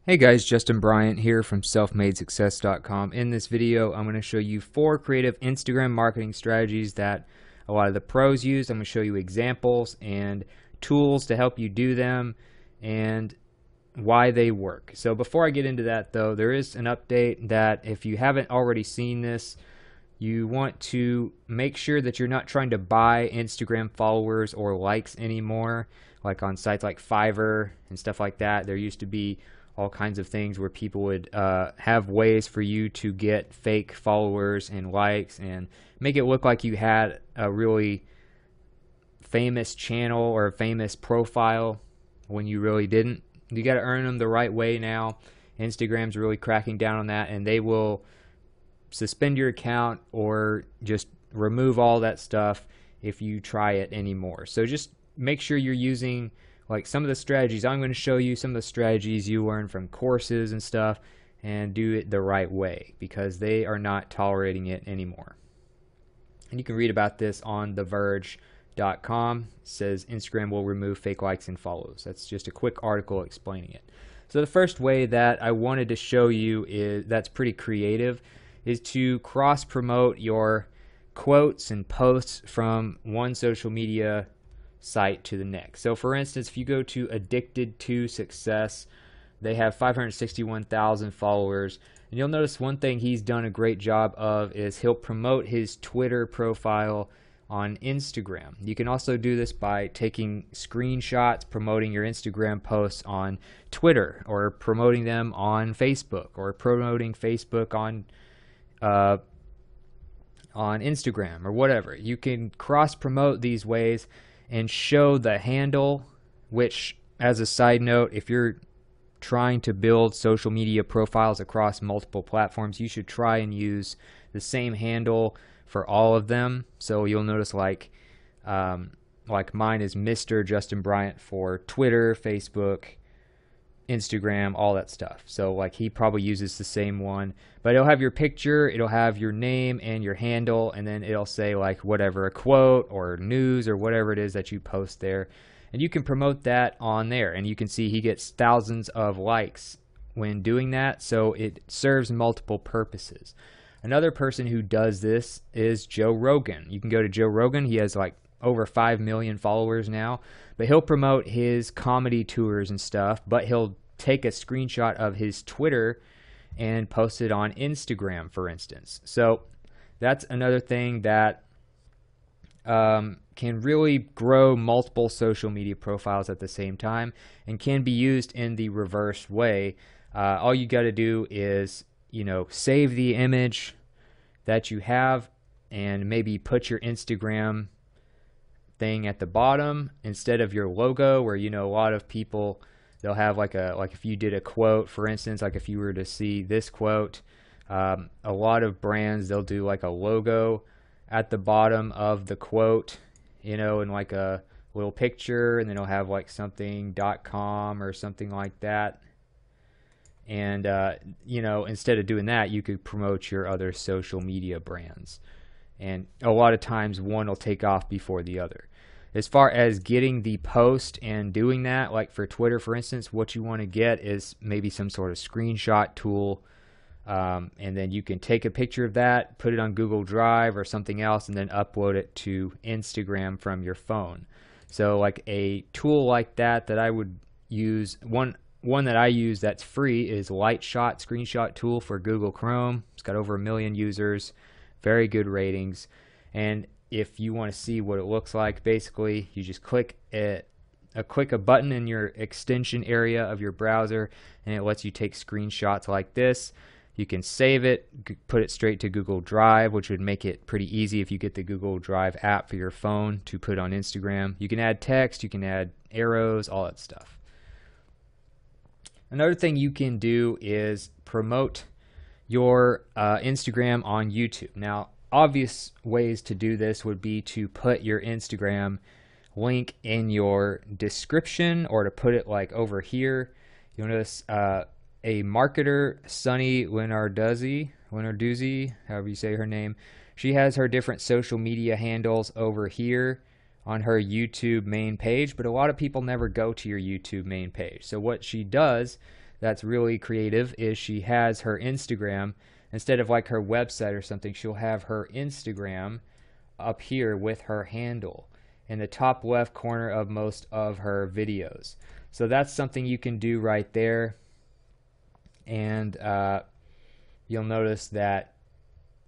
Hey guys, Justin Bryant here from selfmadesuccess.com. In this video, I'm going to show you 4 creative Instagram marketing strategies that a lot of the pros use. I'm going to show you examples and tools to help you do them and why they work. So before I get into that though, there is an update that if you haven't already seen this, you want to make sure that you're not trying to buy Instagram followers or likes anymore, like on sites like Fiverr and stuff like that. There used to be all kinds of things where people would have ways for you to get fake followers and likes and make it look like you had a really famous channel or a famous profile when you really didn't. You got to earn them the right way now. Instagram's really cracking down on that, and they will suspend your account or just remove all that stuff if you try it anymore. So just make sure you're using like some of the strategies. I'm going to show you some of the strategies you learn from courses and stuff, and do it the right way because they are not tolerating it anymore. And you can read about this on TheVerge.com. It says Instagram will remove fake likes and follows. That's just a quick article explaining it. So the first way that I wanted to show you is that's pretty creative is to cross promote your quotes and posts from one social media site to the next. So for instance, if you go to Addicted to Success, they have 561,000 followers, and you'll notice one thing he's done a great job of is he'll promote his Twitter profile on Instagram. You can also do this by taking screenshots, promoting your Instagram posts on Twitter, or promoting them on Facebook, or promoting Facebook on Instagram, or whatever. You can cross promote these ways and show the handle, which, as a side note, if you're trying to build social media profiles across multiple platforms, you should try and use the same handle for all of them. So you'll notice like mine is Mr. Justin Bryant for Twitter, Facebook, Instagram, all that stuff. So like he probably uses the same one, but it'll have your picture, it'll have your name and your handle, and then it'll say like whatever, a quote or news or whatever it is that you post there, and you can promote that on there. And you can see he gets thousands of likes when doing that, so it serves multiple purposes. Another person who does this is Joe Rogan. You can go to Joe Rogan. He has like over 5 million followers now, but he'll promote his comedy tours and stuff, but he'll take a screenshot of his Twitter and post it on Instagram, for instance. So that's another thing that can really grow multiple social media profiles at the same time, and can be used in the reverse way. All you got to do is, save the image that you have and maybe put your Instagram thing at the bottom instead of your logo, where a lot of people, they'll have like if you did a quote, for instance, like if you were to see this quote, a lot of brands, they'll do like a logo at the bottom of the quote, and like a little picture, and then it'll have like something.com or something like that. And instead of doing that, you could promote your other social media brands, and a lot of times one will take off before the other. As far as getting the post and doing that, like for Twitter, for instance, what you want to get is maybe some sort of screenshot tool, and then you can take a picture of that, put it on Google Drive or something else, and then upload it to Instagram from your phone. So like a tool like that I would use, one that I use that's free is Lightshot Screenshot Tool for Google Chrome. It's got over 1 million users, very good ratings. And if you want to see what it looks like, basically you just click a button in your extension area of your browser, and it lets you take screenshots like this. You can save it, put it straight to Google Drive, which would make it pretty easy if you get the Google Drive app for your phone to put on Instagram. You can add text, you can add arrows, all that stuff. Another thing you can do is promote your Instagram on YouTube. Now, obvious ways to do this would be to put your Instagram link in your description, or to put it like over here. You'll notice a marketer, Sunny Lenarduzzi, however you say her name, she has her different social media handles over here on her YouTube main page, but a lot of people never go to your YouTube main page. So what she does that's really creative is she has her Instagram, instead of like her website or something, she'll have her Instagram up here with her handle in the top left corner of most of her videos. So that's something you can do right there. And you'll notice that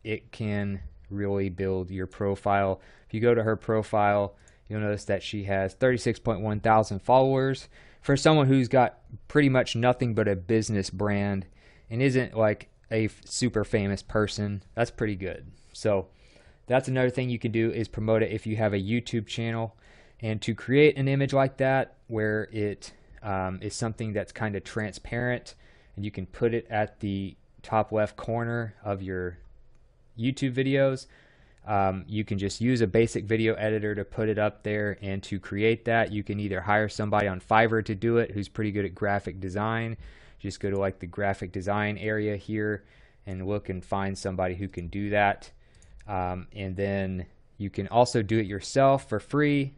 it can really build your profile. If you go to her profile, you'll notice that she has 36.1 thousand followers. For someone who's got pretty much nothing but a business brand and isn't like a super famous person, that's pretty good. So that's another thing you can do, is promote it if you have a YouTube channel. And to create an image like that where it is something that's kind of transparent, and you can put it at the top left corner of your YouTube videos, you can just use a basic video editor to put it up there. And to create that, you can either hire somebody on Fiverr to do it who's pretty good at graphic design. Just go to like the graphic design area here and look and find somebody who can do that. And then you can also do it yourself for free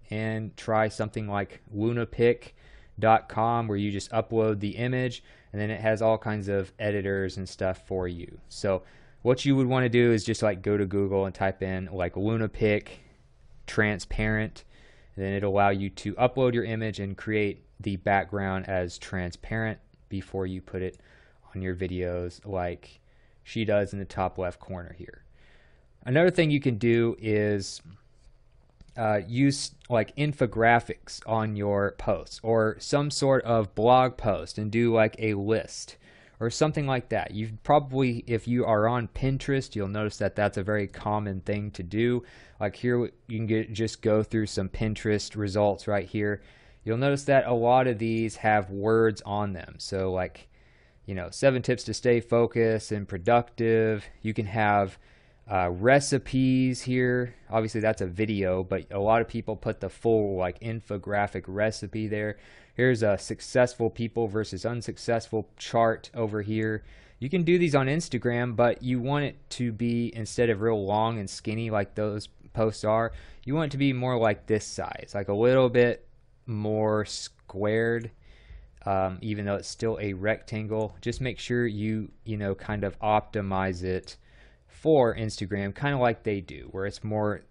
and try something like lunapic.com, where you just upload the image and then it has all kinds of editors and stuff for you. So what you would want to do is just like go to Google and type in like Lunapic transparent, and then it'll allow you to upload your image and create the background as transparent before you put it on your videos like she does in the top left corner here. Another thing you can do is use like infographics on your posts, or some sort of blog post, and do like a list or something like that. You've probably, if you are on Pinterest, you'll notice that that's a very common thing to do. Like here, you can just go through some Pinterest results right here. You'll notice that a lot of these have words on them. So like, 7 tips to stay focused and productive. You can have recipes here. Obviously that's a video, but a lot of people put the full like infographic recipe there. Here's a successful people versus unsuccessful chart over here. You can do these on Instagram, but you want it to be, instead of real long and skinny like those posts are, you want it to be more like this size, like a little bit more squared, even though it's still a rectangle. Just make sure you kind of optimize it for Instagram, kind of like they do, where it's more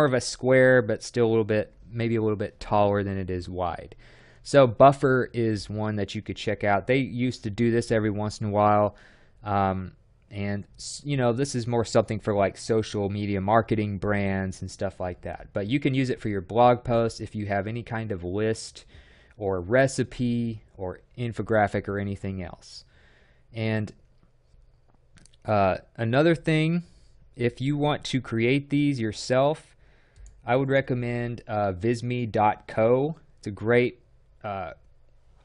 of a square, but still a little bit, maybe a little bit taller than it is wide. So Buffer is one that you could check out. They used to do this every once in a while, and this is more something for like social media marketing brands and stuff like that. But you can use it for your blog posts if you have any kind of list or recipe or infographic or anything else. And another thing, if you want to create these yourself, I would recommend visme.co. It's a great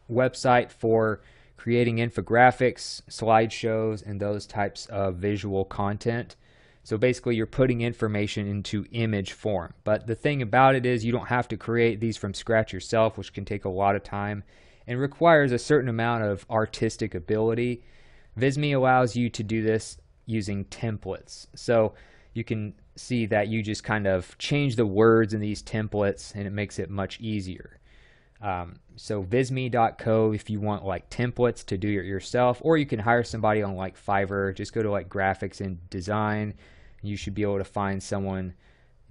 website for creating infographics, slideshows, and those types of visual content. So basically you're putting information into image form. But the thing about it is you don't have to create these from scratch yourself, which can take a lot of time and requires a certain amount of artistic ability. Visme allows you to do this using templates. So you can see that you just kind of change the words in these templates and it makes it much easier. So visme.co if you want like templates to do it yourself, or you can hire somebody on like Fiverr. Just go to like graphics and design. You should be able to find someone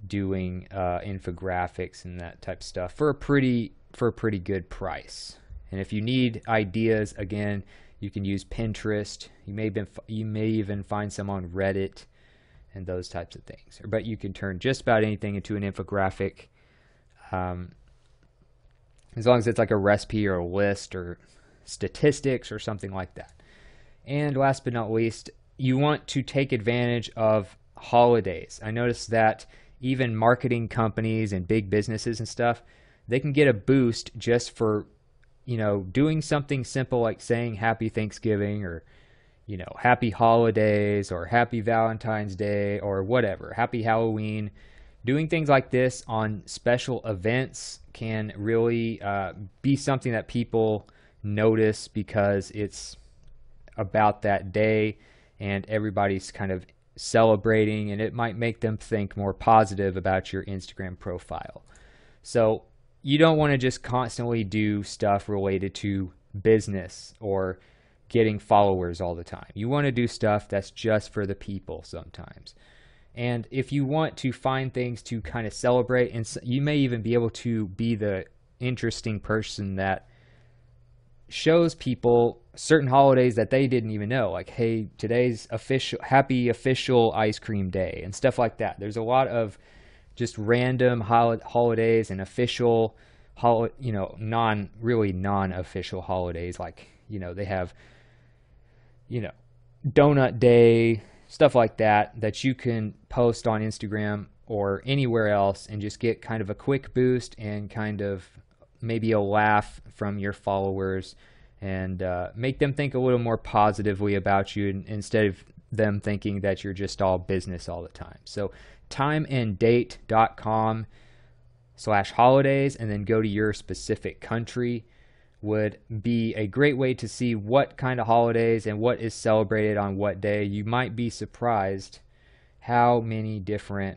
doing infographics and that type of stuff for a pretty good price. And if you need ideas, again, you can use Pinterest. You may even find some on Reddit and those types of things. But you can turn just about anything into an infographic, as long as it's like a recipe or a list or statistics or something like that. And last but not least, you want to take advantage of holidays. I noticed that even marketing companies and big businesses and stuff, they can get a boost just for doing something simple like saying Happy Thanksgiving, or Happy Holidays, or Happy Valentine's Day, or whatever, Happy Halloween. Doing things like this on special events can really be something that people notice, because it's about that day and everybody's kind of celebrating, and it might make them think more positive about your Instagram profile. So you don't want to just constantly do stuff related to business or getting followers all the time. You want to do stuff that's just for the people sometimes. And if you want to find things to kind of celebrate, and you may even be able to be the interesting person that shows people certain holidays that they didn't even know, like, hey, today's happy official ice cream day and stuff like that. There's a lot of just random holidays and official non-official holidays, like, they have donut day, stuff like that you can post on Instagram or anywhere else and just get kind of a quick boost and kind of maybe a laugh from your followers, and make them think a little more positively about you instead of them thinking that you're just all business all the time. So timeanddate.com/holidays, and then go to your specific country would be a great way to see what kind of holidays and what is celebrated on what day. You might be surprised how many different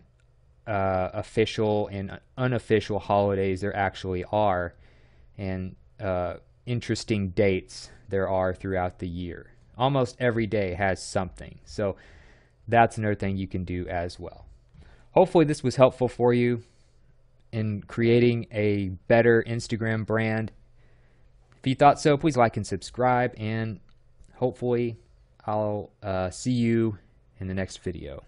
official and unofficial holidays there actually are, and interesting dates there are throughout the year. Almost every day has something, so that's another thing you can do as well. Hopefully this was helpful for you in creating a better Instagram brand. If you thought so, please like and subscribe, and hopefully I'll see you in the next video.